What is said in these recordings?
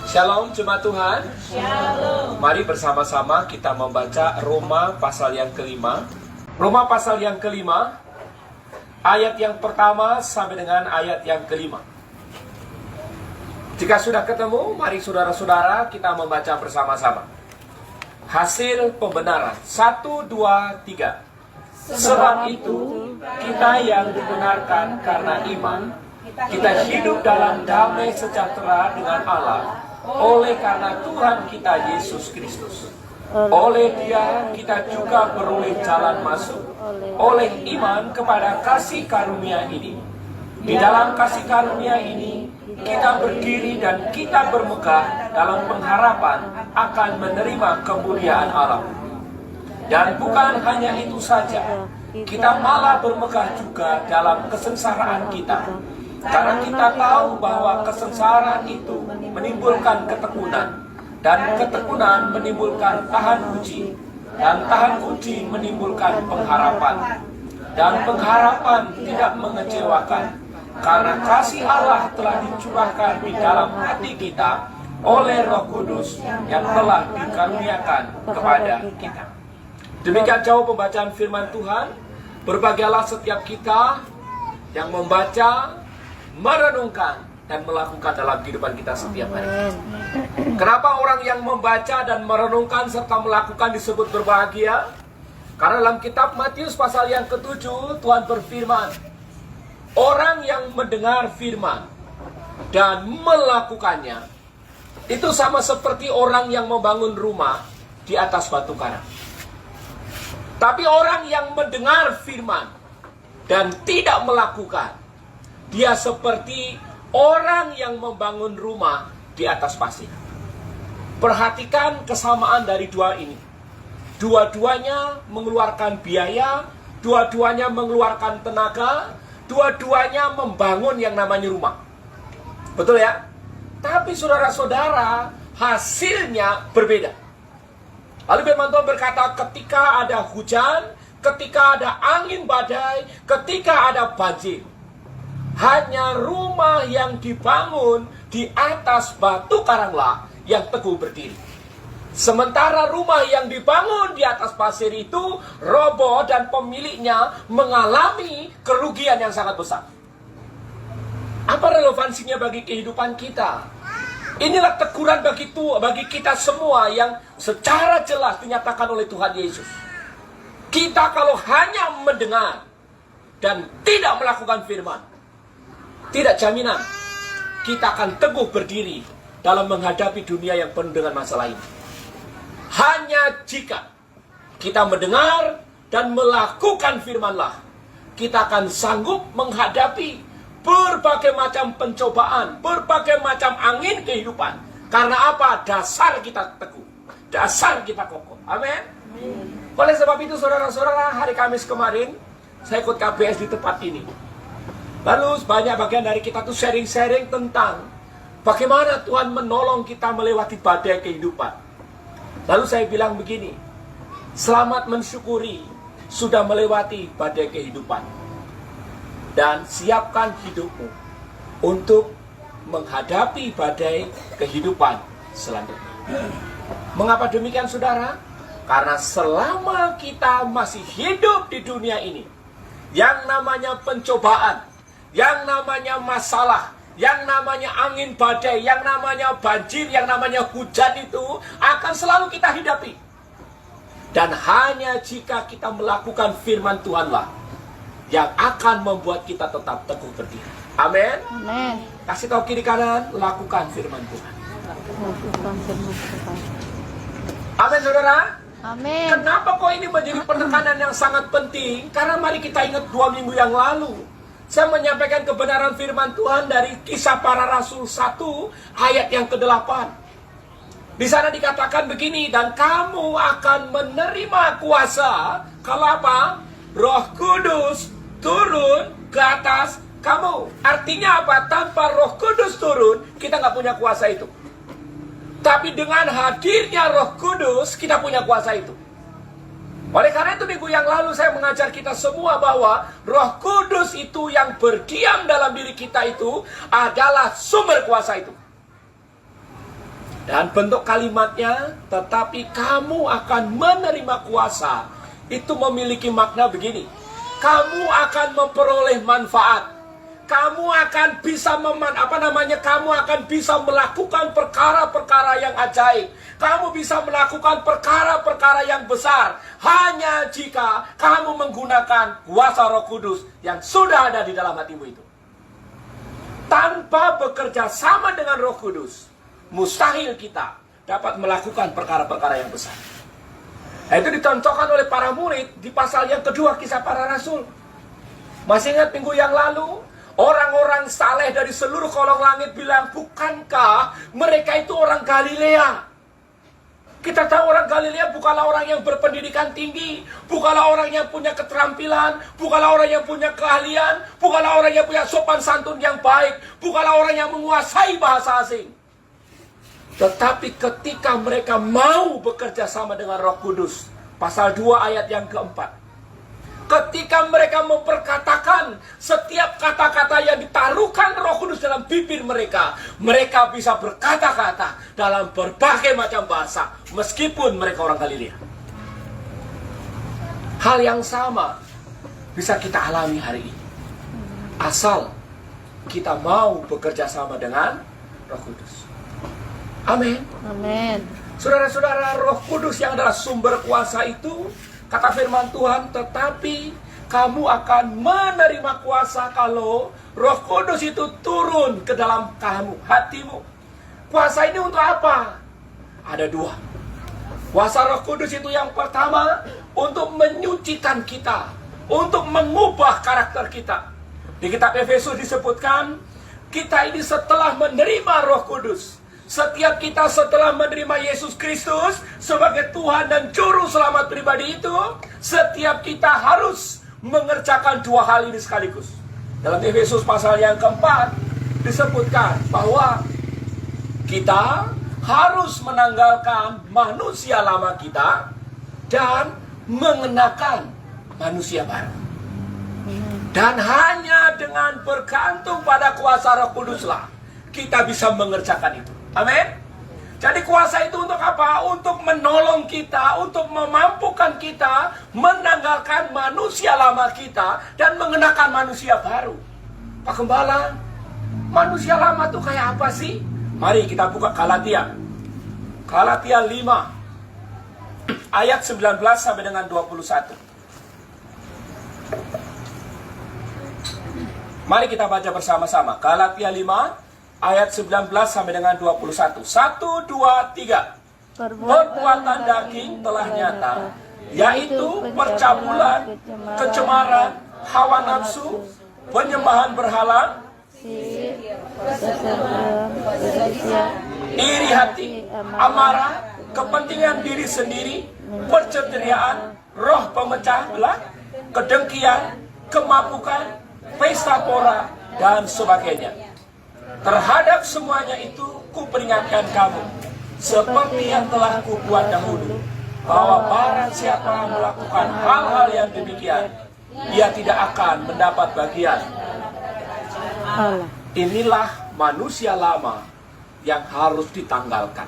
Shalom jemaat Tuhan. Shalom. Mari bersama-sama kita membaca Roma pasal yang kelima. Roma pasal yang kelima, ayat yang pertama sampai dengan ayat yang kelima. Jika sudah ketemu, mari saudara-saudara kita membaca bersama-sama. Hasil pembenaran 1, 2, 3. Sebab itu kita yang dibenarkan karena iman, kita hidup dalam damai sejahtera dengan Allah oleh karena Tuhan kita Yesus Kristus. Oleh Dia kita juga beroleh jalan masuk oleh iman kepada kasih karunia ini. Di dalam kasih karunia ini kita berdiri dan kita bermegah dalam pengharapan akan menerima kemuliaan Allah. Dan bukan hanya itu saja, kita malah bermegah juga dalam kesengsaraan kita. Karena kita tahu bahwa kesengsaraan itu menimbulkan ketekunan, dan ketekunan menimbulkan tahan uji, dan tahan uji menimbulkan pengharapan. Dan pengharapan tidak mengecewakan, karena kasih Allah telah dicurahkan di dalam hati kita oleh Roh Kudus yang telah dikaruniakan kepada kita. Demikian jauh pembacaan firman Tuhan. Berbahagialah setiap kita yang membaca, merenungkan, dan melakukan dalam kehidupan kita setiap hari. Kenapa orang yang membaca dan merenungkan serta melakukan disebut berbahagia? Karena dalam kitab Matius pasal yang ke-7, Tuhan berfirman, orang yang mendengar firman dan melakukannya, itu sama seperti orang yang membangun rumah di atas batu karang. Tapi orang yang mendengar firman dan tidak melakukan, dia seperti orang yang membangun rumah di atas pasir. Perhatikan kesamaan dari dua ini. Dua-duanya mengeluarkan biaya, dua-duanya mengeluarkan tenaga, dua-duanya membangun yang namanya rumah. Betul ya? Tapi saudara-saudara, hasilnya berbeda. Lalu firman Tuhan berkata, ketika ada hujan, ketika ada angin badai, ketika ada banjir, hanya rumah yang dibangun di atas batu karanglah yang teguh berdiri. Sementara rumah yang dibangun di atas pasir itu roboh dan pemiliknya mengalami kerugian yang sangat besar. Apa relevansinya bagi kehidupan kita? Inilah teguran bagi kita semua yang secara jelas dinyatakan oleh Tuhan Yesus. Kita kalau hanya mendengar dan tidak melakukan firman, tidak jaminan kita akan teguh berdiri dalam menghadapi dunia yang penuh dengan masalah ini. Hanya jika kita mendengar dan melakukan firman-Lah, kita akan sanggup menghadapi berbagai macam pencobaan, berbagai macam angin kehidupan. Karena apa? Dasar kita teguh, dasar kita kokoh. Amin. Oleh sebab itu saudara-saudara, hari Kamis kemarin saya ikut KBS di tempat ini. Lalu banyak bagian dari kita tuh sharing-sharing tentang bagaimana Tuhan menolong kita melewati badai kehidupan. Lalu saya bilang begini, selamat mensyukuri sudah melewati badai kehidupan. Dan siapkan hidupmu untuk menghadapi badai kehidupan selanjutnya. Mengapa demikian saudara? Karena selama kita masih hidup di dunia ini, yang namanya pencobaan, yang namanya masalah, yang namanya angin badai, yang namanya banjir, yang namanya hujan itu akan selalu kita hadapi. Dan hanya jika kita melakukan firman Tuhanlah yang akan membuat kita tetap teguh berdiri. Amin. Amin. Kasih tahu kiri kanan, lakukan firman Tuhan. Lakukan firman Tuhan. Amin saudara. Amin. Kenapa kok ini menjadi penekanan yang sangat penting? Karena mari kita ingat 2 minggu yang lalu saya menyampaikan kebenaran firman Tuhan dari Kisah Para Rasul 1 ayat yang ke-8. Di sana dikatakan begini, dan kamu akan menerima kuasa kalau apa? Roh Kudus turun ke atas kamu. Artinya apa? Tanpa Roh Kudus turun, kita nggak punya kuasa itu. Tapi dengan hadirnya Roh Kudus, kita punya kuasa itu. Oleh karena itu minggu yang lalu saya mengajar kita semua bahwa Roh Kudus itu yang berdiam dalam diri kita itu adalah sumber kuasa itu. Dan bentuk kalimatnya, tetapi kamu akan menerima kuasa. Itu memiliki makna begini. Kamu akan memperoleh manfaat. Kamu akan bisa kamu akan bisa melakukan perkara-perkara yang ajaib. Kamu bisa melakukan perkara-perkara yang besar hanya jika kamu menggunakan kuasa Roh Kudus yang sudah ada di dalam hatimu itu. Tanpa bekerja sama dengan Roh Kudus, mustahil kita dapat melakukan perkara-perkara yang besar. Nah, itu dicontohkan oleh para murid di pasal yang kedua Kisah Para Rasul. Masih ingat minggu yang lalu? Orang-orang saleh dari seluruh kolong langit bilang, bukankah mereka itu orang Galilea? Kita tahu orang Galilea bukanlah orang yang berpendidikan tinggi, bukanlah orang yang punya keterampilan, bukanlah orang yang punya keahlian, bukanlah orang yang punya sopan santun yang baik, bukanlah orang yang menguasai bahasa asing. Tetapi ketika mereka mau bekerja sama dengan Roh Kudus, pasal 2 ayat yang keempat, ketika mereka memperkatakan setiap kata-kata yang ditaruhkan Roh Kudus dalam bibir mereka, mereka bisa berkata-kata dalam berbagai macam bahasa, meskipun mereka orang Galilea. Hal yang sama bisa kita alami hari ini, asal kita mau bekerja sama dengan Roh Kudus. Amin. Amin. Saudara-saudara, Roh Kudus yang adalah sumber kuasa itu, kata firman Tuhan, tetapi kamu akan menerima kuasa kalau Roh Kudus itu turun ke dalam kamu, hatimu. Kuasa ini untuk apa? Ada 2. Kuasa Roh Kudus itu yang pertama, untuk menyucikan kita, untuk mengubah karakter kita. Di kitab Efesus disebutkan, kita ini setelah menerima Roh Kudus, setiap kita setelah menerima Yesus Kristus sebagai Tuhan dan Juru Selamat pribadi itu, setiap kita harus mengerjakan 2 hal ini sekaligus. Dalam Efesus pasal yang keempat disebutkan bahwa kita harus menanggalkan manusia lama kita dan mengenakan manusia baru. Dan hanya dengan bergantung pada kuasa Roh Kuduslah kita bisa mengerjakan itu. Amin. Jadi kuasa itu untuk apa? Untuk menolong kita, untuk memampukan kita menanggalkan manusia lama kita dan mengenakan manusia baru. Pak Gembala, manusia lama itu kayak apa sih? Mari kita buka Galatia. Galatia 5 ayat 19 sampai dengan 21. Mari kita baca bersama-sama. Galatia 5 ayat 19 sampai dengan 21. 1, 2, 3. Perbuatan daging telah nyata, yaitu percabulan, kecemaran, hawa nafsu, penyembahan berhala, iri hati, amarah, kepentingan diri sendiri, perceriaan, roh pemecah belah, kedengkian, kemabukan, pesta pora, dan sebagainya. Terhadap semuanya itu kuperingatkan kamu, seperti yang telah kubuat dahulu, bahwa barang siapa melakukan hal-hal yang demikian, dia tidak akan mendapat bagian. Inilah manusia lama yang harus ditanggalkan.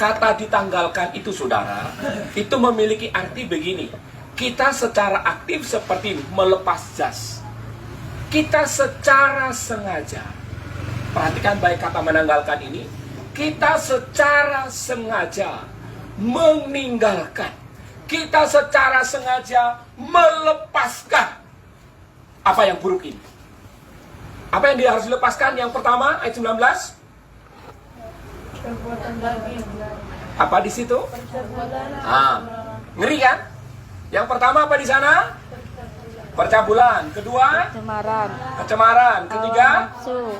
Kata ditanggalkan itu, saudara, itu memiliki arti begini. Kita secara aktif seperti melepas jas. Kita secara sengaja, perhatikan baik kata menanggalkan ini, kita secara sengaja meninggalkan, kita secara sengaja melepaskan apa yang buruk ini. Apa yang dia harus dilepaskan? Yang pertama, ayat 19. Apa di situ? Ngeri kan? Yang pertama apa di sana? Percabulan. Kedua, kecemaran. Ketiga, nafsu.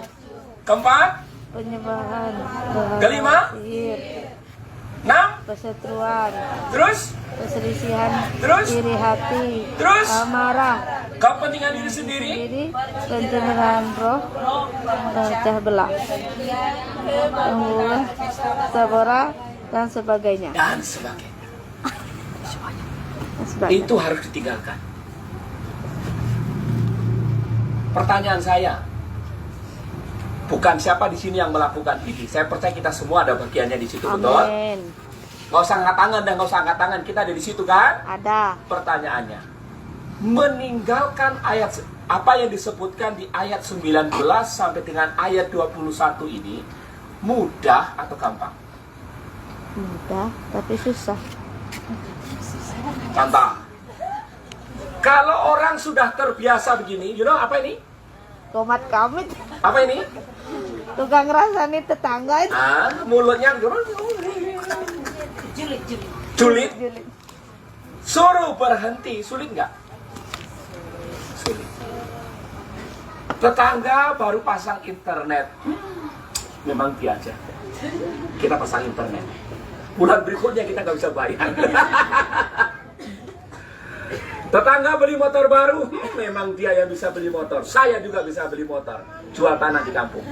Keempat, Penyembahan. kelima, Sihir. 6, Perseteruan. terus, Perselisihan. Terus? Iri hati. Terus? Amarah. kepentingan diri sendiri, Jadi pencemaran roh. Pecah belah. Pembunuhan. Sabora. Dan sebagainya. dan sebagainya. Itu harus ditinggalkan. Pertanyaan saya, Bukan siapa di sini yang melakukan ini. Saya percaya kita semua ada bagiannya di situ, betul? Amin. Nggak usah angkat tangan dan nggak usah angkat tangan. Kita ada di situ kan? Ada. Pertanyaannya, meninggalkan ayat apa yang disebutkan di ayat 19 sampai dengan ayat 21 ini mudah atau gampang? Mudah, tapi susah. Contoh, kalau orang sudah terbiasa begini, you know apa ini? Tomat kamit. Apa ini? Tukang rasani tetangga itu. Mulutnya julid. Suruh berhenti, sulit nggak? Sulit. Tetangga baru pasang internet, memang dia aja. Kita pasang internet. Bulan berikutnya kita nggak bisa bayar. Tetangga beli motor baru, memang dia yang bisa beli motor. Saya juga bisa beli motor. Jual tanah di kampung.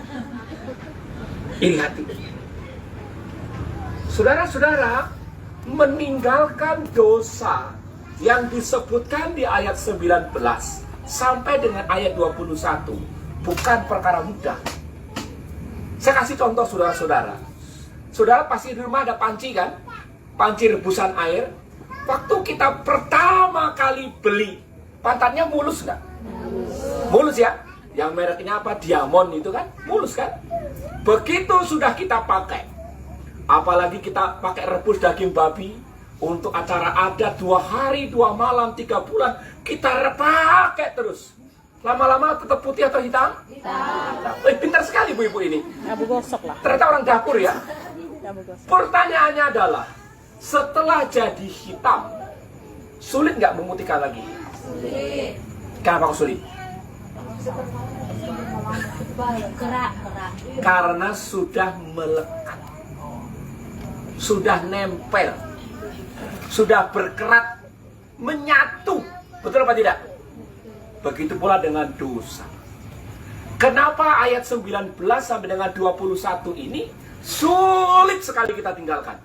Iri hati. Saudara-saudara, meninggalkan dosa yang disebutkan di ayat 19 sampai dengan ayat 21 bukan perkara mudah. Saya kasih contoh saudara-saudara. Saudara pasti di rumah ada panci kan? Panci rebusan air. Waktu kita pertama kali beli, pantatnya mulus nggak? Mulus ya? Yang mereknya apa? Diamond itu kan? Mulus kan? Begitu sudah kita pakai, apalagi kita pakai rebus daging babi untuk acara adat 2 hari 2 malam 3 bulan, kita pakai terus. Lama-lama tetap putih atau hitam? Hitam. Pintar sekali bu-ibu ini. Abu gosok lah. Ternyata orang dapur ya. Abu gosok. Pertanyaannya adalah, setelah jadi hitam, sulit nggak memutihkan lagi? Sulit. Kenapa kok sulit? Karena sudah melekat, sudah nempel, sudah berkerat, menyatu. Betul apa tidak? Begitu pula dengan dosa. Kenapa ayat 19 sampai dengan 21 ini sulit sekali kita tinggalkan?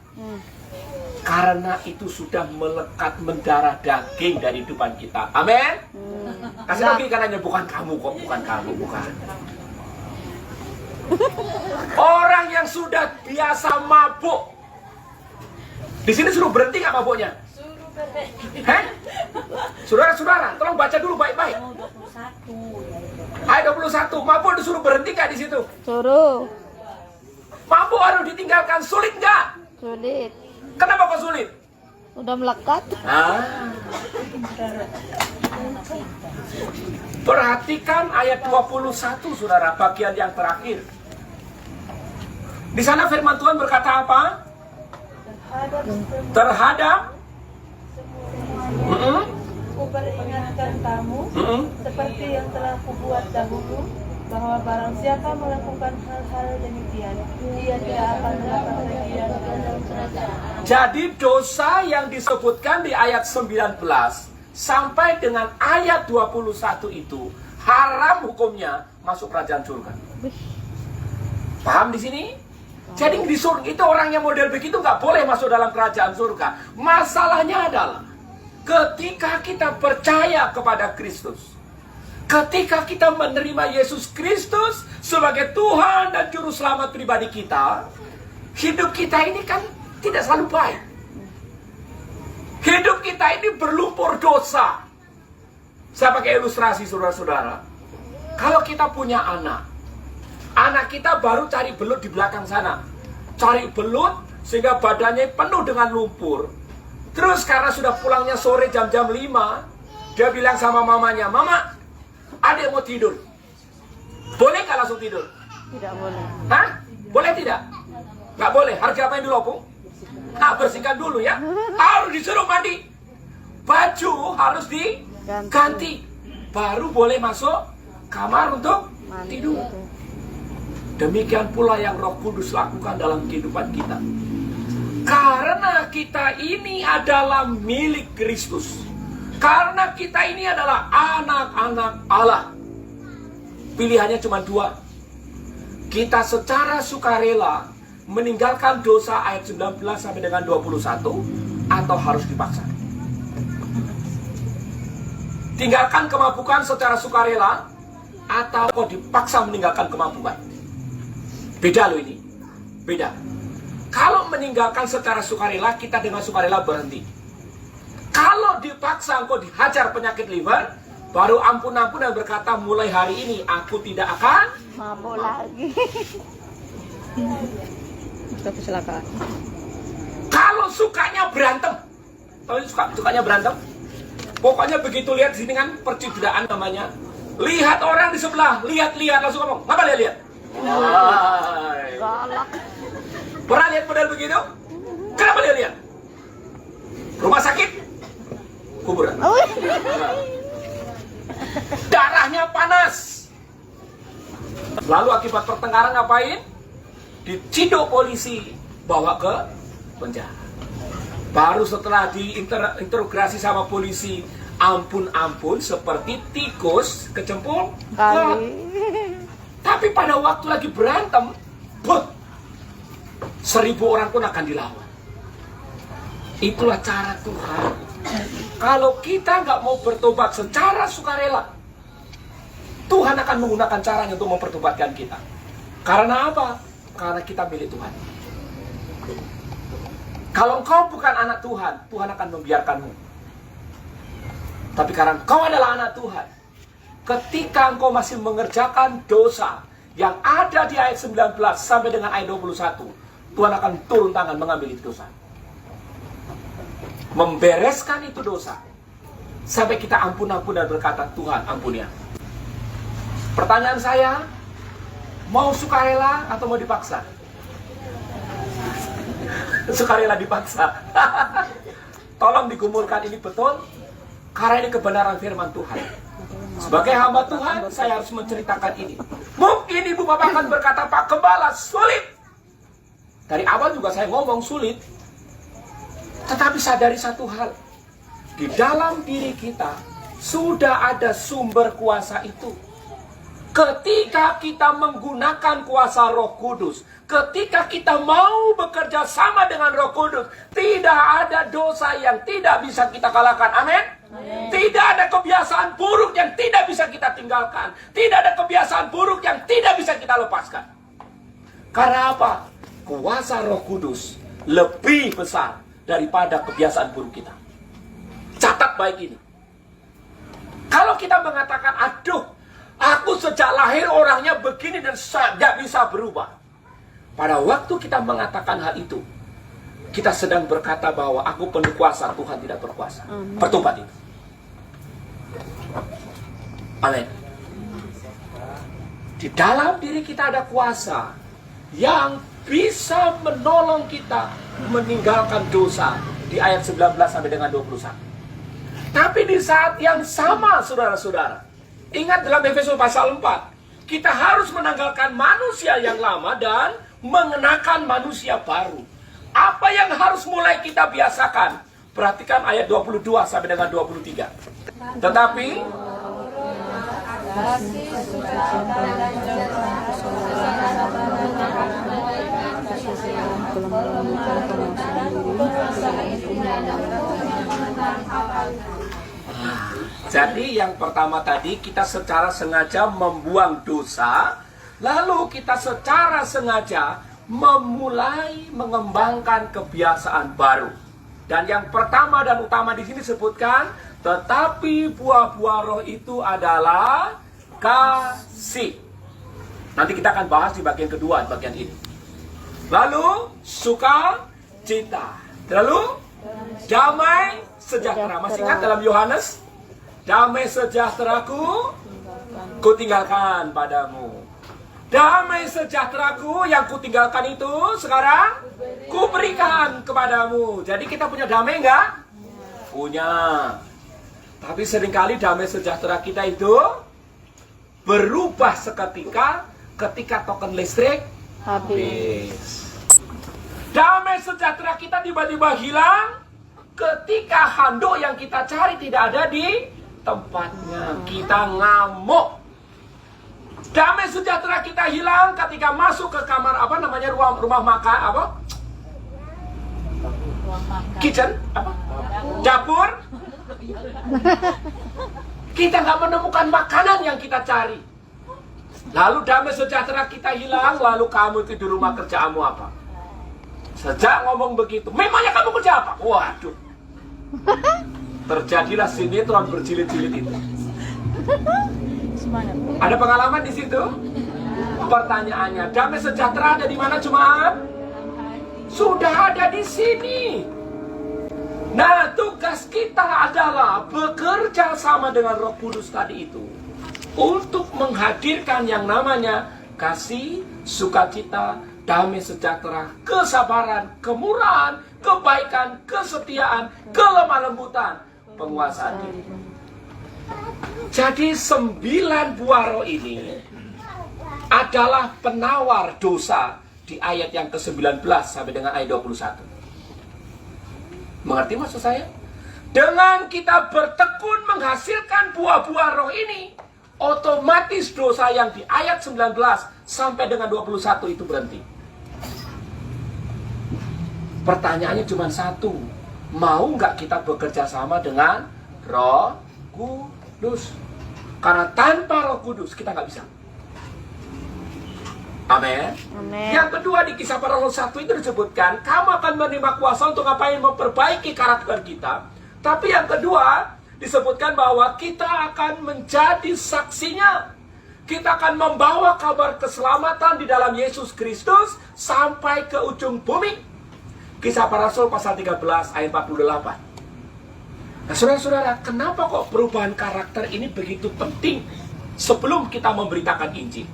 Karena itu sudah melekat mendarah daging dari kehidupan kita. Amin. Kasih lagi kanannya, bukan kamu kok, bukan kamu, bukan. Orang yang sudah biasa mabuk, di sini suruh berhenti nggak mabuknya? Saudara-saudara, tolong baca dulu baik-baik. Ayat 21, mabuk disuruh berhenti nggak di situ? Suruh. Mabuk harus ditinggalkan, sulit nggak? Sulit. Kenapa kok sulit? Udah melekat. Perhatikan ayat 21 saudara, bagian yang terakhir. Di sana firman Tuhan berkata apa? Terhadap Kuperingatkan kamu seperti yang telah kubuat dahulu, bahwa barang siapa melakukan hal-hal demikian, ia tidak akan mendapat bagian dalam kerajaan. Jadi dosa yang disebutkan di ayat 19 sampai dengan ayat 21 itu haram hukumnya masuk kerajaan surga. Paham di sini? Jadi di surga itu orang yang model begitu nggak boleh masuk dalam kerajaan surga. Masalahnya adalah ketika kita percaya kepada Kristus, ketika kita menerima Yesus Kristus sebagai Tuhan dan Juru Selamat pribadi kita, hidup kita ini kan tidak selalu baik. Hidup kita ini berlumpur dosa. Saya pakai ilustrasi saudara-saudara. Kalau kita punya anak kita baru cari belut di belakang sana. Cari belut sehingga badannya penuh dengan lumpur. Terus karena sudah pulangnya sore jam-jam 5, dia bilang sama mamanya, "Mama, adik mau tidur." Boleh nggak langsung tidur? Tidak boleh. Hah? Boleh tidak? Nggak boleh. Harus diapain dulu, Opung? Bersihkan dulu ya. Harus disuruh mandi. Baju harus diganti. Baru boleh masuk kamar untuk tidur. Demikian pula yang Roh Kudus lakukan dalam kehidupan kita. Karena kita ini adalah milik Kristus. Karena kita ini adalah anak-anak Allah. Pilihannya cuma 2. Kita secara sukarela meninggalkan dosa ayat 19 sampai dengan 21 atau harus dipaksa. Tinggalkan kemabukan secara sukarela atau kok dipaksa meninggalkan kemabukan. Beda loh ini. Beda. Kalau meninggalkan secara sukarela, kita dengan sukarela berhenti. Kalau dipaksa engkau dihajar penyakit liver, baru ampun-ampun dan berkata, mulai hari ini aku tidak akan Mabuk lagi. Kecelakaan. Kalau sukanya berantem, tahu sukanya berantem? Pokoknya begitu lihat sini kan percipraan namanya. Lihat orang di sebelah, lihat langsung ngomong, ngapa lihat? Wah. Galak. Pernah lihat model begitu? Kenapa dia lihat? Rumah sakit? Kuburan. Darahnya panas. Lalu akibat pertengkaran ngapain? Diciduk polisi, bawa ke penjara. Baru setelah diinterogasi sama polisi, ampun-ampun seperti tikus kecemplung Kali. Tapi pada waktu lagi berantem, 1000 orang pun akan dilawan. Itulah cara Tuhan. Kalau kita nggak mau bertobat secara sukarela, Tuhan akan menggunakan caranya untuk mempertobatkan kita. Karena apa? Karena kita milik Tuhan. Kalau engkau bukan anak Tuhan, Tuhan akan membiarkanmu. Tapi karena engkau adalah anak Tuhan, ketika engkau masih mengerjakan dosa yang ada di ayat 19 sampai dengan ayat 21, Tuhan akan turun tangan mengambil itu dosa. Membereskan itu dosa. Sampai kita ampun-ampun dan berkata, Tuhan ampuni aku. Pertanyaan saya, mau sukarela atau mau dipaksa? Sukarela dipaksa. Tolong digumulkan ini betul, karena ini kebenaran firman Tuhan. Sebagai hamba Tuhan, saya harus menceritakan ini. Mungkin ibu bapak akan berkata, Pak Gembala, sulit. Dari awal juga saya ngomong sulit. Tetapi sadari satu hal. Di dalam diri kita, sudah ada sumber kuasa itu. Ketika kita menggunakan kuasa Roh Kudus, ketika kita mau bekerja sama dengan Roh Kudus, tidak ada dosa yang tidak bisa kita kalahkan. Amin. Tidak ada kebiasaan buruk yang tidak bisa kita tinggalkan. Tidak ada kebiasaan buruk yang tidak bisa kita lepaskan. Karena apa? Kuasa Roh Kudus lebih besar daripada kebiasaan buruk kita. Catat baik ini. Kalau kita mengatakan, aduh, aku sejak lahir orangnya begini dan tidak bisa berubah. Pada waktu kita mengatakan hal itu, kita sedang berkata bahwa aku penuh kuasa, Tuhan tidak berkuasa. Pertobat itu. Amin. Di dalam diri kita ada kuasa yang bisa menolong kita meninggalkan dosa di ayat 19 sampai dengan 21. Tapi di saat yang sama, saudara-saudara, ingat dalam Efesus pasal 4, kita harus menanggalkan manusia yang lama dan mengenakan manusia baru. Apa yang harus mulai kita biasakan? Perhatikan ayat 22 sampai dengan 23. Tetapi jadi yang pertama tadi, kita secara sengaja membuang dosa, lalu kita secara sengaja memulai mengembangkan kebiasaan baru. Dan yang pertama dan utama di sini disebutkan, tetapi buah-buah roh itu adalah kasih. Nanti kita akan bahas di bagian kedua, di bagian ini. Lalu sukacita. Lalu damai sejahtera. Masih ingat dalam Yohanes? Damai sejahteraku kutinggalkan padamu. Damai sejahteraku yang kutinggalkan itu sekarang kuberikan kepadamu. Jadi kita punya damai enggak? Punya. Tapi seringkali damai sejahtera kita itu berubah seketika ketika token listrik habis. Damai sejahtera kita tiba-tiba hilang ketika handuk yang kita cari tidak ada di tempatnya. Kita ngamuk. Damai sejahtera kita hilang ketika masuk ke kamar rumah makan kitchen dapur. Kita nggak menemukan makanan yang kita cari. Lalu damai sejahtera kita hilang, lalu kamu itu di rumah kerjaanmu apa? Sejak ngomong begitu, memangnya kamu kerja apa? Waduh. Terjadilah sinetron berjilid-jilid itu. Ada pengalaman di situ? Pertanyaannya, damai sejahtera ada di mana jemaat? Sudah ada di sini. Nah, tugas kita adalah bekerja sama dengan Roh Kudus tadi itu untuk menghadirkan yang namanya kasih, sukacita, damai sejahtera, kesabaran, kemurahan, kebaikan, kesetiaan, kelemah lembutan, penguasaan diri. Jadi 9 buah roh ini adalah penawar dosa di ayat yang ke-19 sampai dengan ayat 21. Mengerti maksud saya? Dengan kita bertekun menghasilkan buah-buah roh ini, otomatis dosa yang di ayat 19 sampai dengan 21 itu berhenti. Pertanyaannya cuma satu, mau nggak kita bekerja sama dengan Roh Kudus? Karena tanpa Roh Kudus kita nggak bisa. Amin. Yang kedua di Kisah Para Rasul 1 itu disebutkan, kamu akan menerima kuasa untuk ngapain? Memperbaiki karakter kita. Tapi yang kedua disebutkan bahwa kita akan menjadi saksinya. Kita akan membawa kabar keselamatan di dalam Yesus Kristus sampai ke ujung bumi. Kisah Para Rasul pasal 13 ayat 48. Nah, saudara-saudara, kenapa kok perubahan karakter ini begitu penting sebelum kita memberitakan Injil?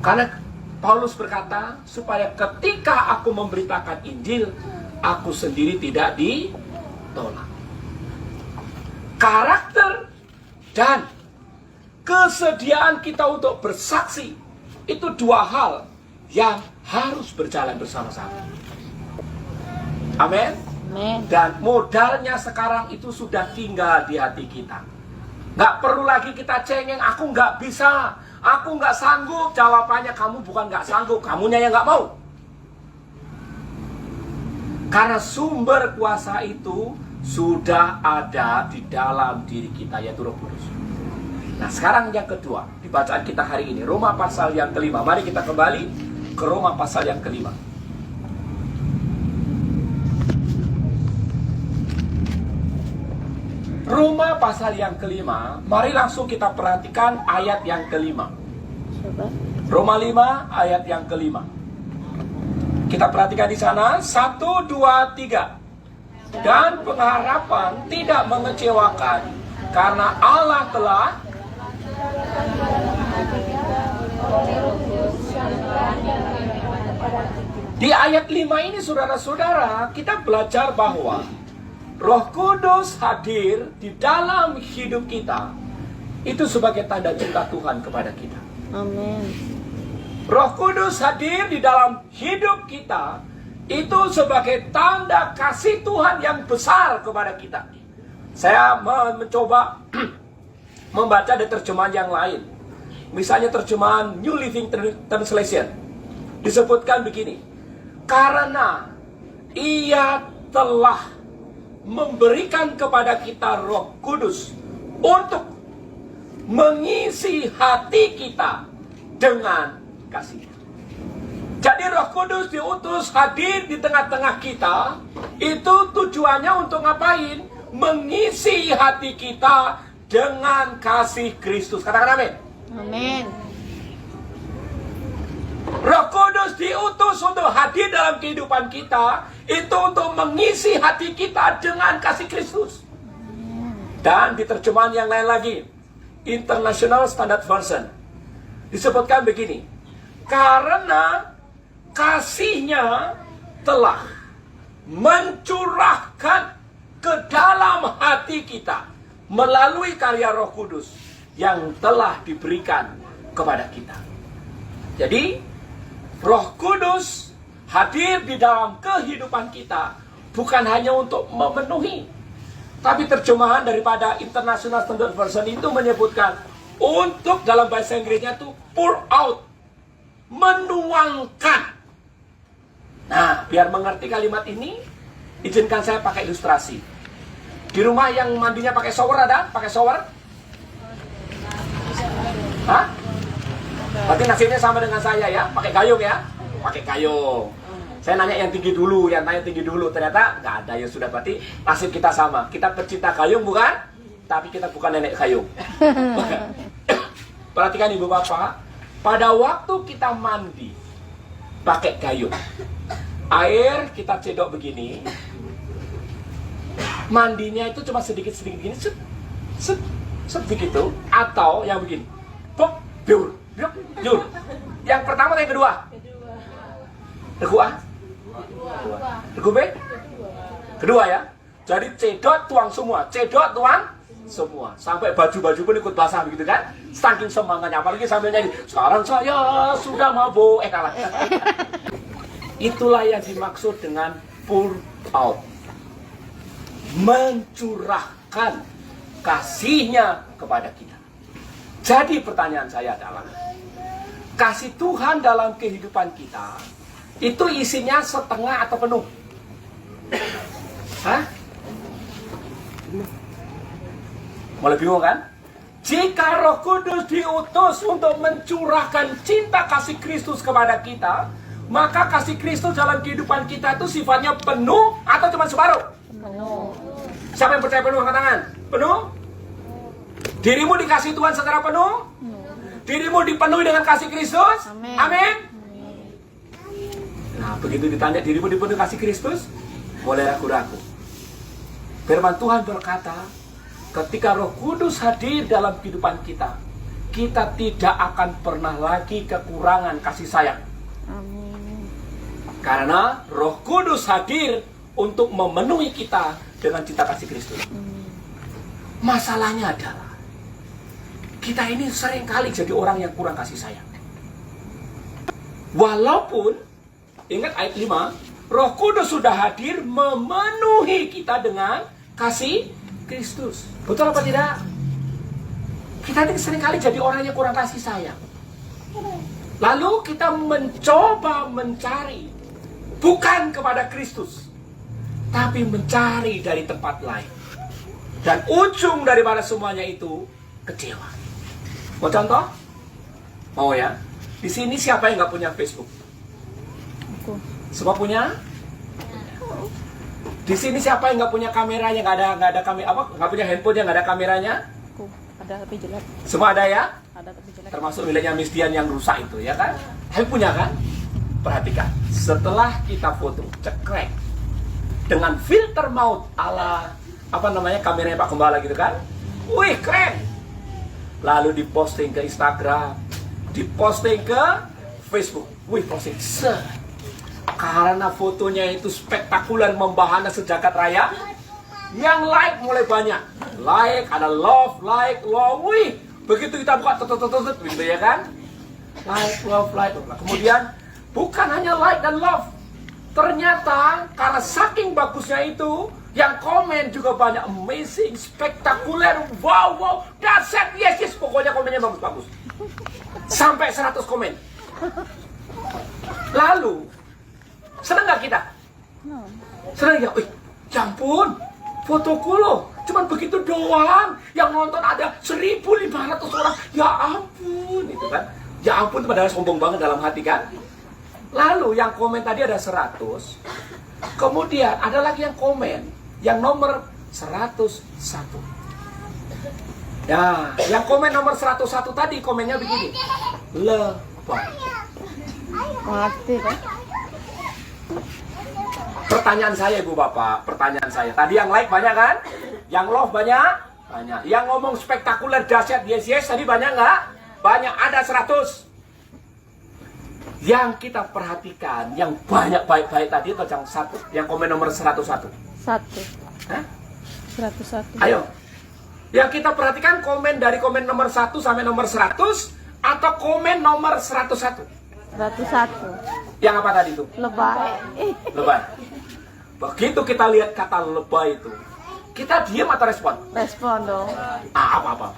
Karena Paulus berkata, supaya ketika aku memberitakan Injil, aku sendiri tidak ditolak. Karakter dan kesediaan kita untuk bersaksi, itu dua hal yang harus berjalan bersama-sama. Amin. Dan modalnya sekarang itu sudah tinggal di hati kita. Nggak perlu lagi kita cengeng, aku nggak bisa, aku nggak sanggup. Jawabannya, kamu bukan nggak sanggup, kamunya yang nggak mau. Karena sumber kuasa itu sudah ada di dalam diri kita, yaitu Roh Kudus. Nah, sekarang yang kedua di bacaan kita hari ini, Roma pasal yang kelima. Mari kita kembali ke Roma pasal yang kelima. Roma pasal yang kelima, mari langsung kita perhatikan ayat yang kelima. Roma 5 ayat yang kelima. Kita perhatikan di sana, 1, 2, 3. Dan pengharapan tidak mengecewakan, karena Allah telah di ayat 5 ini, saudara-saudara, kita belajar bahwa Roh Kudus hadir di dalam hidup kita. Itu sebagai tanda cinta Tuhan kepada kita. Amin. Roh Kudus hadir di dalam hidup kita. Itu sebagai tanda kasih Tuhan yang besar kepada kita. Saya mencoba membaca dari terjemahan yang lain. Misalnya terjemahan New Living Translation. Disebutkan begini. Karena Ia telah memberikan kepada kita Roh Kudus untuk mengisi hati kita dengan kasih. Jadi Roh Kudus diutus hadir di tengah-tengah kita. Itu tujuannya untuk ngapain? Mengisi hati kita dengan kasih Kristus. Katakan amin. Amin. Roh Kudus diutus untuk hadir dalam kehidupan kita. Itu untuk mengisi hati kita dengan kasih Kristus. Dan di terjemahan yang lain lagi, International Standard Version, disebutkan begini. Karena kasih-Nya telah mencurahkan ke dalam hati kita melalui karya Roh Kudus yang telah diberikan kepada kita. Jadi, Roh Kudus hadir di dalam kehidupan kita bukan hanya untuk memenuhi, tapi terjemahan daripada International Standard Version itu menyebutkan untuk, dalam bahasa Inggrisnya itu pour out, menuangkan. Nah, biar mengerti kalimat ini, izinkan saya pakai ilustrasi. Di rumah yang mandinya pakai shower ada? Pakai shower? Hah? Berarti nasibnya sama dengan saya ya, pakai gayung ya, pakai gayung. Saya nanya yang tinggi dulu, yang tanya tinggi dulu. Ternyata nggak ada, ya sudah, berarti nasib kita sama. Kita pecinta gayung bukan? Tapi kita bukan nenek gayung. Perhatikan ibu bapak, pada waktu kita mandi pakai gayung, air kita cedok begini, mandinya itu cuma sedikit-sedikit begini, set begitu, atau yang begini, pop, biur, biur. Yang pertama atau yang kedua? Regu A? Regu B? Kedua ya. Jadi cedot tuang semua, cedot tuang semua, sampai baju-baju pun ikut basah begitu kan? Saking semangatnya, apalagi sambil nyanyi, sekarang saya sudah mabuk, kalah. Itulah yang dimaksud dengan pour out, mencurahkan kasihnya kepada kita. Jadi pertanyaan saya adalah, kasih Tuhan dalam kehidupan kita itu isinya setengah atau penuh? Hah? Mulai bingung kan? Jika Roh Kudus diutus untuk mencurahkan cinta kasih Kristus kepada kita, maka kasih Kristus dalam kehidupan kita itu sifatnya penuh atau cuma separuh? Penuh. Siapa yang percaya penuh? Angkat tangan. Penuh? Dirimu dikasih Tuhan secara penuh? Dirimu dipenuhi dengan kasih Kristus? Amin. Amin. Nah, begitu ditanya dirimu dipenuhi kasih Kristus, mulai ragu-ragu. Firman Tuhan berkata, ketika Roh Kudus hadir dalam kehidupan kita, kita tidak akan pernah lagi kekurangan kasih sayang. Amin. Karena Roh Kudus hadir untuk memenuhi kita dengan cinta kasih Kristus. Masalahnya adalah, kita ini seringkali jadi orang yang kurang kasih sayang. Walaupun, ingat ayat 5, Roh Kudus sudah hadir memenuhi kita dengan kasih Kristus. Betul apa tidak? Kita ini seringkali jadi orang yang kurang kasih sayang. Lalu kita mencoba mencari, bukan kepada Kristus, tapi mencari dari tempat lain. Dan ujung daripada semuanya itu kecewa. Mau contoh? Mau ya? Di sini siapa yang nggak punya Facebook? Aku. Semua punya? Di sini siapa yang nggak punya kameranya? Nggak ada kamera apa? Nggak punya handphone yang nggak ada kameranya? Aku. Ada tapi jelek. Semua ada ya? Ada tapi jelek. Termasuk miliknya Miss Dian yang rusak itu, ya kan? Tapi punya kan? Perhatikan, setelah kita foto, cekrek dengan filter maut ala apa namanya, kameranya Pak Gembala gitu kan? Wih, keren! Lalu diposting ke Instagram, diposting ke Facebook. Wih, posting karena fotonya itu spektakuler, membahana sejagat raya. Yang like mulai banyak. Like, ada love, like, love. Wih, begitu kita buka tutut begitu ya kan? Like, love, like. Nah, kemudian bukan hanya like dan love. Ternyata karena saking bagusnya itu, yang komen juga banyak. Amazing, spektakuler, wow, dahsyat, yes. Pokoknya komennya bagus-bagus. Sampai 100 komen. Lalu, seneng gak kita? Seneng ya? Ya ampun, fotoku loh cuman begitu doang, yang nonton ada 1.500 orang. Ya ampun, itu kan. Ya ampun, itu padahal sombong banget dalam hati kan. Lalu yang komen tadi ada 100. Kemudian ada lagi yang komen, yang nomor 101. Ya, yang komen nomor 101 tadi komennya begini, lebay. Mati kan? Pertanyaan saya ibu bapak, pertanyaan saya. Tadi yang like banyak kan? Yang love banyak? Banyak. Yang ngomong spektakuler, dahsyat, yes tadi banyak nggak? Banyak, ada 100. Yang kita perhatikan, yang banyak baik-baik tadi atau yang satu? Yang komen nomor 101? 1. Hah? 101. Ayo. Yang kita perhatikan komen dari komen nomor 1 sampai nomor 100 atau komen nomor 101? 101. Yang apa tadi itu? Lebay. Lebay. Begitu kita lihat kata lebay itu, kita diam atau respon? Respon dong. Apa?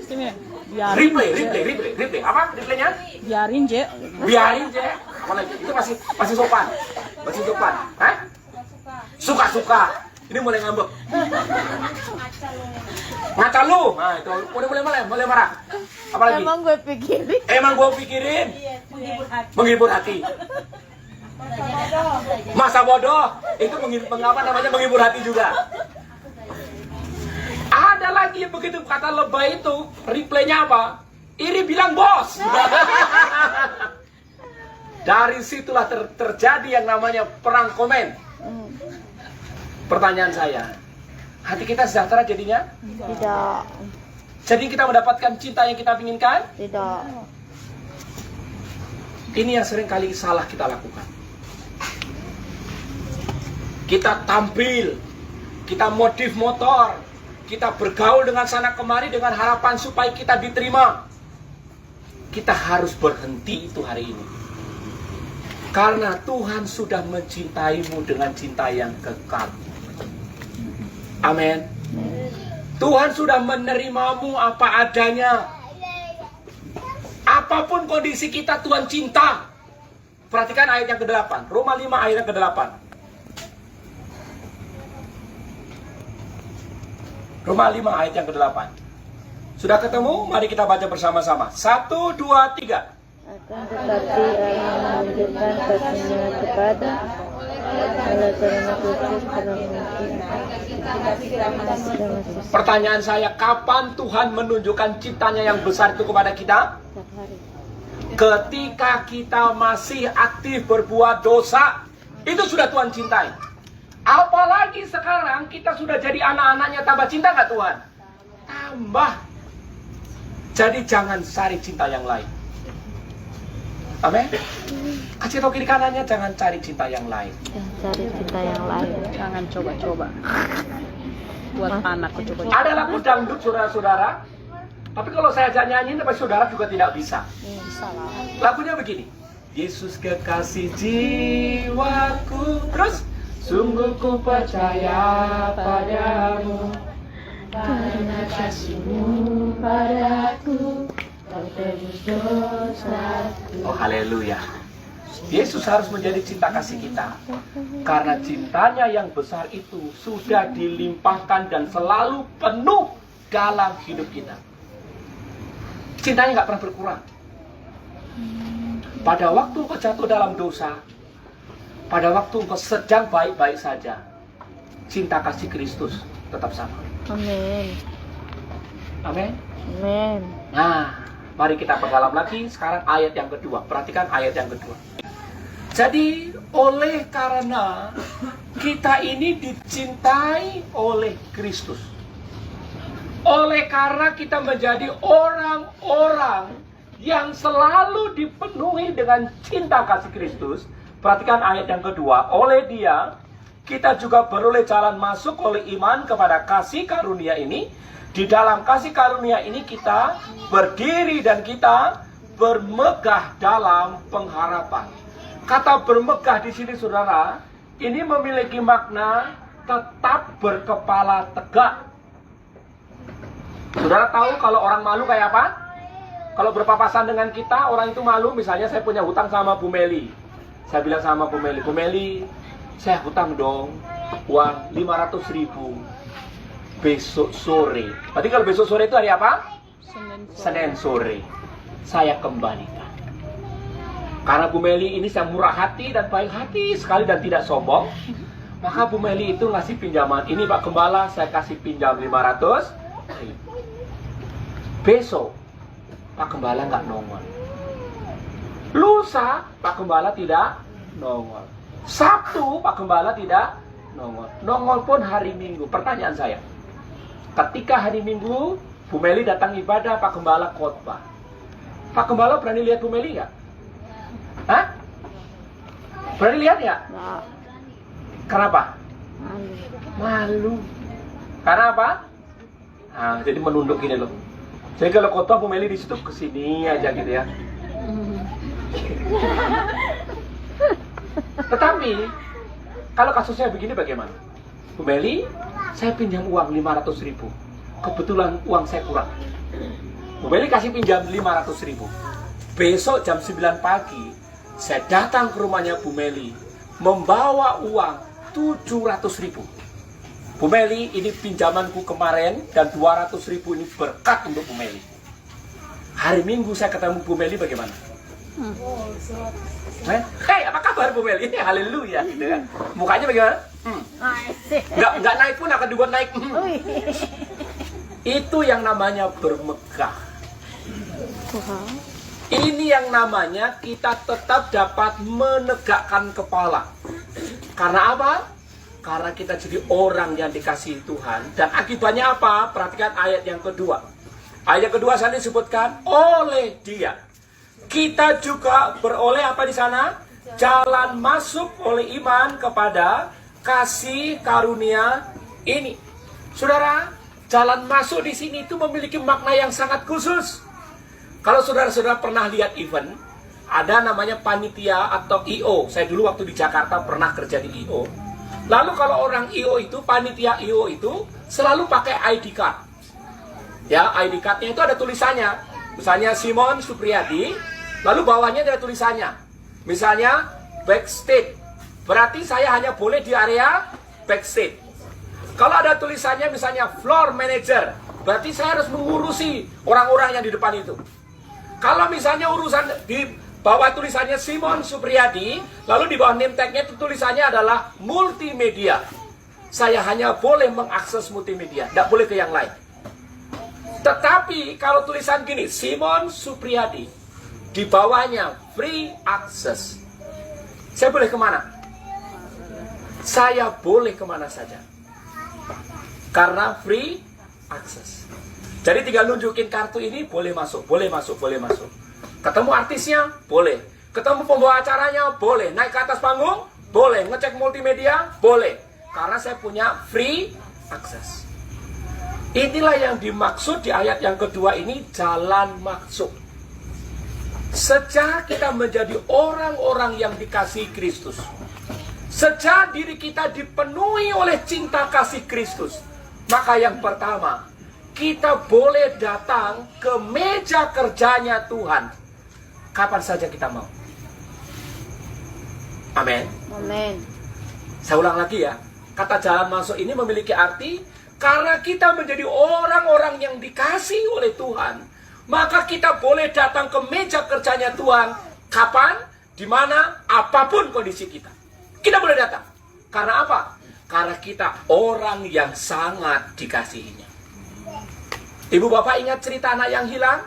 Sini. Biarin. Replay. Apa replaynya? Biarin, Je. Biarin, Je. Apa lagi? Itu masih sopan. Masih sopan. Hah? Suka-suka. Ini mulai ngambek. Ngaca lu. Nah, itu udah mulai marah. Apalagi? Emang gue pikirin. Emang gue pikirin. Menghibur hati. Masa bodoh. Itu mengapa namanya menghibur hati juga. Ada lagi yang begitu kata lebay itu, replaynya apa? Iri bilang bos. Dari situlah terjadi yang namanya perang komen. Pertanyaan saya, hati kita sejahtera jadinya? Tidak. Jadi kita mendapatkan cinta yang kita inginkan? Tidak. Ini yang sering kali salah kita lakukan. Kita tampil, kita modif motor, kita bergaul dengan sana kemari dengan harapan supaya kita diterima. Kita harus berhenti itu hari ini. Karena Tuhan sudah mencintaimu dengan cinta yang kekal. Amin. Tuhan sudah menerimamu apa adanya. Apapun kondisi kita, Tuhan cinta. Perhatikan ayat yang ke-8. Roma 5 ayat yang ke-8. Roma 5 ayat yang ke-8. Sudah ketemu? Mari kita baca bersama-sama. 1, 2, 3. Akan tetapi Allah menunjukkan kasihnya kepada Allah karena Kristus telah mengasihi. Pertanyaan saya, kapan Tuhan menunjukkan cintanya yang besar itu kepada kita? Ketika kita masih aktif berbuat dosa, itu sudah Tuhan cintai. Apalagi sekarang kita sudah jadi anak-anaknya, tambah cinta nggak Tuhan? Tambah. Jadi jangan cari cinta yang lain. Amin. Kasih tahu kiri kanannya, jangan cari cinta yang lain. Cari cinta yang lain. Jangan coba-coba. Buat anak coba-coba. Ada lagu dangdut saudara-saudara. Tapi kalau saya ajak nyanyiin, tapi saudara juga tidak bisa. Bisa lah. Lagunya begini. Yesus kekasih jiwaku. Terus, sungguh ku percaya padamu. Karena kasihmu padaku. Oh haleluya. Yesus harus menjadi cinta kasih kita. Karena cintanya yang besar itu sudah dilimpahkan dan selalu penuh dalam hidup kita. Cintanya nggak pernah berkurang. Pada waktu engkau jatuh dalam dosa, pada waktu engkau sedang baik-baik saja, cinta kasih Kristus tetap sama. Amin. Amin. Amin. Nah, mari kita perdalam lagi sekarang ayat yang kedua. Perhatikan ayat yang kedua. Jadi, oleh karena kita ini dicintai oleh Kristus. Oleh karena kita menjadi orang-orang yang selalu dipenuhi dengan cinta kasih Kristus. Perhatikan ayat yang kedua. Oleh Dia, kita juga beroleh jalan masuk oleh iman kepada kasih karunia ini. Di dalam kasih karunia ini kita berdiri dan kita bermegah dalam pengharapan. Kata bermegah di sini saudara, ini memiliki makna tetap berkepala tegak. Saudara tahu kalau orang malu kayak apa? Kalau berpapasan dengan kita, orang itu malu. Misalnya saya punya hutang sama Bu Meli. Saya bilang sama Bu Meli, Bu Meli, saya hutang dong uang 500.000. Besok sore. Berarti kalau besok sore itu hari apa? Senin sore. Saya kembalikan. Karena Bu Meli ini saya murah hati dan baik hati sekali dan tidak sombong. Maka Bu Meli itu ngasih pinjaman. Ini Pak Gembala, saya kasih pinjam 500. Besok Pak Gembala nggak nongol. Lusa Pak Gembala tidak nongol. Sabtu Pak Gembala tidak nongol. Nongol pun hari Minggu. Pertanyaan saya, ketika hari Minggu Bu Meli datang ibadah, Pak Gembala khotbah. Pak Gembala berani lihat Bu Meli nggak? Hah? Berani lihat nggak? Nggak. Kenapa? Malu. Malu. Karena apa? Nah, jadi menunduk gini loh. Jadi kalau khotbah Bu Meli di situ kesini aja gitu ya. Tetapi kalau kasusnya begini bagaimana? Bu Meli, saya pinjam uang 500.000. Kebetulan uang saya kurang. Bu Meli kasih pinjam 500.000. Besok jam 9 pagi, saya datang ke rumahnya Bu Meli, membawa uang 700.000. Bu Meli, ini pinjamanku kemarin dan 200.000 ini berkat untuk Bu Meli. Hari Minggu saya ketemu Bu Meli bagaimana? Hei, apa kabar Bu Meli? Haleluya, gitu kan? Mukanya bagaimana? Nggak naik pun akan dibuat naik. Itu yang namanya bermegah. Ini yang namanya kita tetap dapat menegakkan kepala. Karena apa? Karena kita jadi orang yang dikasihi Tuhan. Dan akibatnya apa? Perhatikan ayat yang kedua. Ayat kedua sana disebutkan, oleh Dia kita juga beroleh apa di sana? Jalan masuk oleh iman kepada kasih karunia ini. Saudara, jalan masuk di sini itu memiliki makna yang sangat khusus. Kalau saudara-saudara pernah lihat event, ada namanya panitia atau IO. Saya dulu waktu di Jakarta pernah kerja di IO. Lalu kalau orang IO itu, panitia IO itu selalu pakai ID card. Ya, ID cardnya itu ada tulisannya. Misalnya Simon Supriyadi, lalu bawahnya ada tulisannya. Misalnya backstage. Berarti saya hanya boleh di area backstage. Kalau ada tulisannya misalnya floor manager, berarti saya harus mengurusi orang-orang yang di depan itu. Kalau misalnya urusan di bawah tulisannya Simon Supriyadi, lalu di bawah name tag-nya itu tulisannya adalah multimedia. Saya hanya boleh mengakses multimedia, tidak boleh ke yang lain. Tetapi kalau tulisan gini, Simon Supriyadi, di bawahnya free access, saya boleh kemana? Saya boleh kemana saja. Karena free access. Jadi tinggal nunjukin kartu ini, boleh masuk, boleh masuk, boleh masuk. Ketemu artisnya, boleh. Ketemu pembawa acaranya, boleh. Naik ke atas panggung, boleh. Ngecek multimedia, boleh. Karena saya punya free access. Inilah yang dimaksud di ayat yang kedua ini, jalan masuk. Sejak kita menjadi orang-orang yang dikasihi Kristus, sejak diri kita dipenuhi oleh cinta kasih Kristus, maka yang pertama, kita boleh datang ke meja kerjanya Tuhan kapan saja kita mau. Amin. Amin. Saya ulang lagi ya. Kata jalan masuk ini memiliki arti karena kita menjadi orang-orang yang dikasihi oleh Tuhan, maka kita boleh datang ke meja kerjanya Tuhan kapan, di mana, apapun kondisi kita. Kita boleh datang. Karena apa? Karena kita orang yang sangat dikasihinya. Ibu bapak ingat cerita anak yang hilang?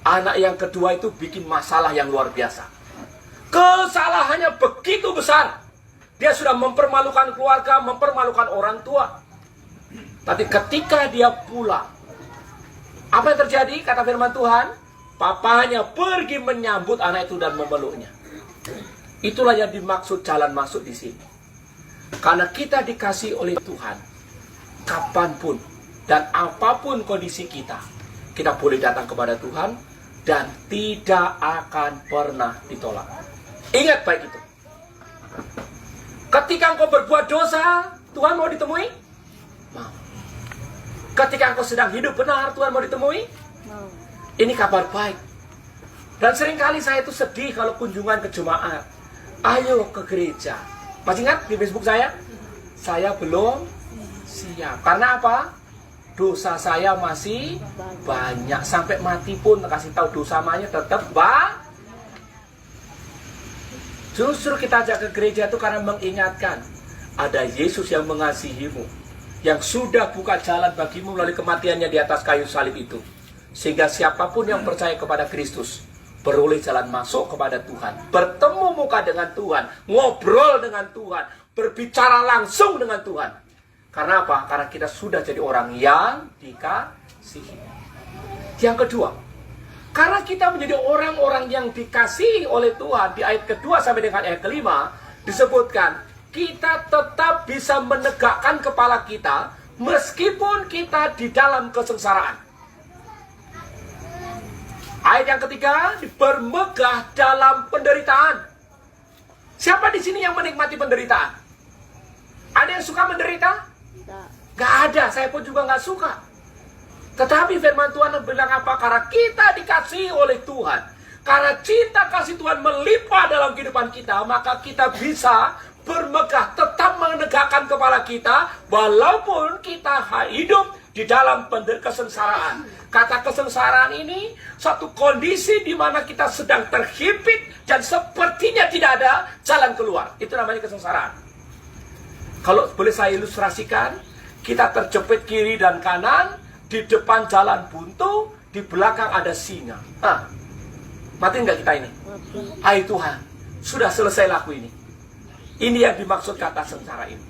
Anak yang kedua itu bikin masalah yang luar biasa. Kesalahannya begitu besar. Dia sudah mempermalukan keluarga, mempermalukan orang tua. Tapi ketika dia pulang, apa yang terjadi? Kata firman Tuhan, papanya pergi menyambut anak itu dan memeluknya. Itulah yang dimaksud jalan masuk di sini. Karena kita dikasihi oleh Tuhan, kapanpun dan apapun kondisi kita, kita boleh datang kepada Tuhan dan tidak akan pernah ditolak. Ingat baik itu. Ketika engkau berbuat dosa, Tuhan mau ditemui? Mau. Ketika engkau sedang hidup benar, Tuhan mau ditemui? Mau. Ini kabar baik. Dan seringkali saya itu sedih kalau kunjungan ke jemaat. Ayo ke gereja. Masih ingat di Facebook saya? Saya belum siap. Karena apa? Dosa saya masih banyak. Sampai mati pun kasih tahu dosa-nya tetap Justru kita ajak ke gereja itu karena mengingatkan ada Yesus yang mengasihimu, yang sudah buka jalan bagimu melalui kematiannya di atas kayu salib itu. Sehingga siapapun yang percaya kepada Kristus beroleh jalan masuk kepada Tuhan, bertemu muka dengan Tuhan, ngobrol dengan Tuhan, berbicara langsung dengan Tuhan. Karena apa? Karena kita sudah jadi orang yang dikasihi. Yang kedua, karena kita menjadi orang-orang yang dikasihi oleh Tuhan, di ayat kedua sampai dengan ayat kelima disebutkan, kita tetap bisa menegakkan kepala kita meskipun kita di dalam kesengsaraan. Ayat yang ketiga, bermegah dalam penderitaan. Siapa di sini yang menikmati penderitaan? Ada yang suka menderita? Gak ada, saya pun juga gak suka. Tetapi firman Tuhan bilang apa? Karena kita dikasihi oleh Tuhan, karena cinta kasih Tuhan melimpah dalam kehidupan kita, maka kita bisa bermegah, tetap menegakkan kepala kita walaupun kita hidup di dalam kesengsaraan. Kata kesengsaraan ini satu kondisi di mana kita sedang terhimpit dan sepertinya tidak ada jalan keluar. Itu namanya kesengsaraan. Kalau boleh saya ilustrasikan, kita terjepit kiri dan kanan, di depan jalan buntu, di belakang ada singa. Mati nggak kita ini? Hai Tuhan, sudah selesai laku ini. Ini yang dimaksud kata sengsara ini.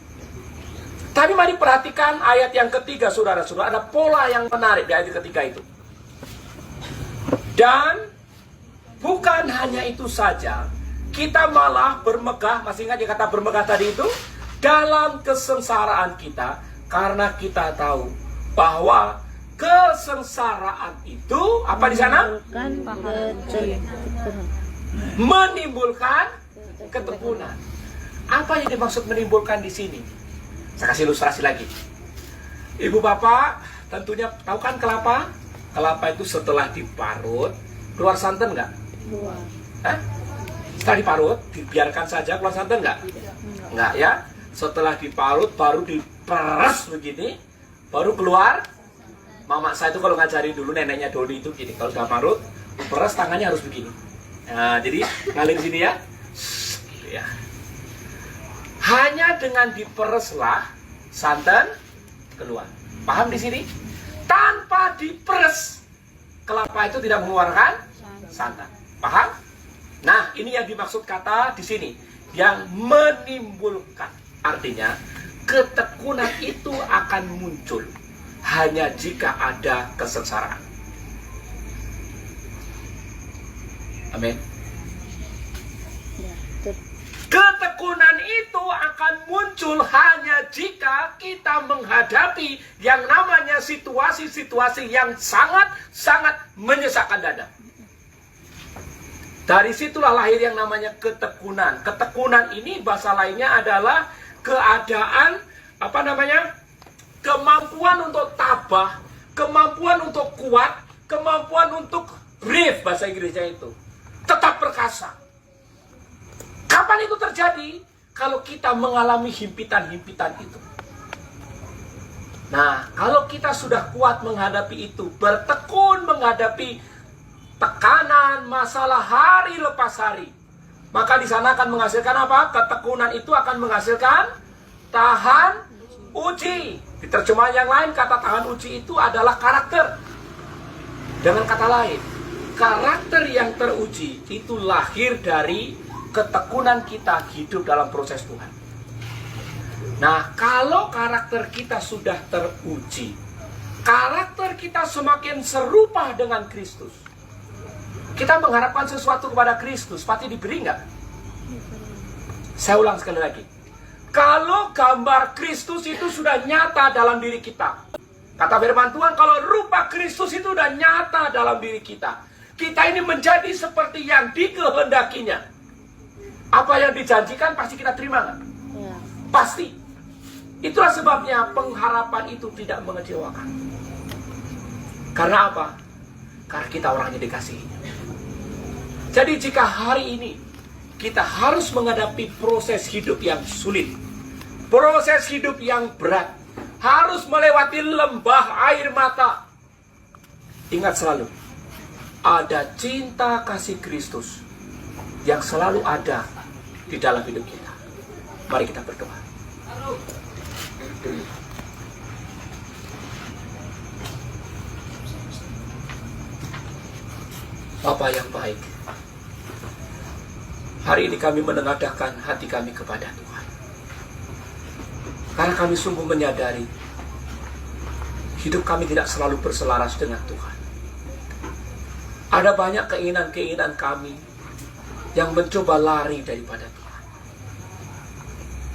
Tapi mari perhatikan ayat yang ketiga, saudara-saudara. Ada pola yang menarik di ayat ketiga itu. Dan bukan hanya itu saja, kita malah bermegah, masih ingat yang kata bermegah tadi itu? Dalam kesengsaraan kita, karena kita tahu bahwa kesengsaraan itu, apa di sana? Menimbulkan ketekunan. Apa yang dimaksud menimbulkan di sini? Saya kasih ilustrasi lagi. Ibu bapak tentunya tahu kan kelapa? Kelapa itu setelah diparut keluar santan nggak? Keluar. Setelah diparut dibiarkan saja keluar santan nggak? Nggak ya. Setelah diparut baru diperes begini, baru keluar. Mama saya itu kalau ngajari dulu, neneknya Doni itu gini, kalau sudah parut, peres tangannya harus begini. Nah, jadi ngalir sini ya. Ya. Hanya dengan dipereslah santan keluar. Paham di sini? Tanpa diperes, kelapa itu tidak mengeluarkan santan. Paham? Nah, ini yang dimaksud kata di sini, yang menimbulkan. Artinya, ketekunan itu akan muncul hanya jika ada kesengsaraan. Amin. Ketekunan itu akan muncul hanya jika kita menghadapi yang namanya situasi-situasi yang sangat-sangat menyesakkan dada. Dari situlah lahir yang namanya ketekunan. Ketekunan ini bahasa lainnya adalah keadaan, kemampuan untuk tabah, kemampuan untuk kuat, kemampuan untuk brave, bahasa Inggrisnya itu. Tetap perkasa. Kapan itu terjadi? Kalau kita mengalami himpitan-himpitan itu. Nah, kalau kita sudah kuat menghadapi itu, bertekun menghadapi tekanan, masalah hari lepas hari, maka di sana akan menghasilkan apa? Ketekunan itu akan menghasilkan tahan uji. Di terjemahan yang lain, kata tahan uji itu adalah karakter. Dengan kata lain, karakter yang teruji itu lahir dari ketekunan kita hidup dalam proses Tuhan. Nah, kalau karakter kita sudah teruji, karakter kita semakin serupa dengan Kristus. Kita mengharapkan sesuatu kepada Kristus, pasti diberi nggak? Saya ulang sekali lagi. Kalau gambar Kristus itu sudah nyata dalam diri kita, kata firman Tuhan, kalau rupa Kristus itu sudah nyata dalam diri kita, kita ini menjadi seperti yang dikehendakinya. Apa yang dijanjikan pasti kita terima nggak? Ya. Pasti. Itulah sebabnya pengharapan itu tidak mengecewakan. Karena apa? Karena kita orangnya dikasihinya. Jadi jika hari ini kita harus menghadapi proses hidup yang sulit, proses hidup yang berat, harus melewati lembah air mata, ingat selalu, ada cinta kasih Kristus yang selalu ada di dalam hidup kita. Mari kita berdoa. Bapa yang baik, hari ini kami menengadahkan hati kami kepada Tuhan. Karena kami sungguh menyadari hidup kami tidak selalu berselaras dengan Tuhan. Ada banyak keinginan-keinginan kami yang mencoba lari daripada Tuhan.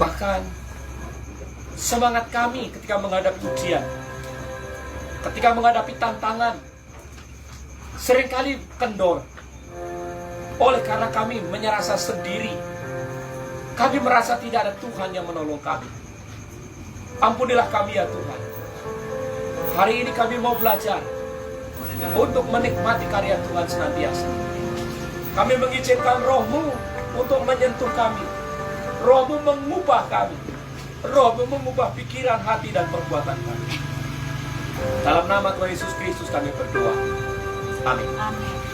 Bahkan semangat kami ketika menghadapi ujian, ketika menghadapi tantangan, seringkali kendor. Oleh karena kami merasa sendiri, kami merasa tidak ada Tuhan yang menolong kami. Ampunilah kami ya Tuhan. Hari ini kami mau belajar untuk menikmati karya Tuhan senantiasa. Kami mengizinkan Roh-Mu untuk menyentuh kami. Roh-Mu mengubah kami. Roh mengubah pikiran, hati, dan perbuatan kami. Dalam nama Tuhan Yesus Kristus kami berdoa. Amin. Amin.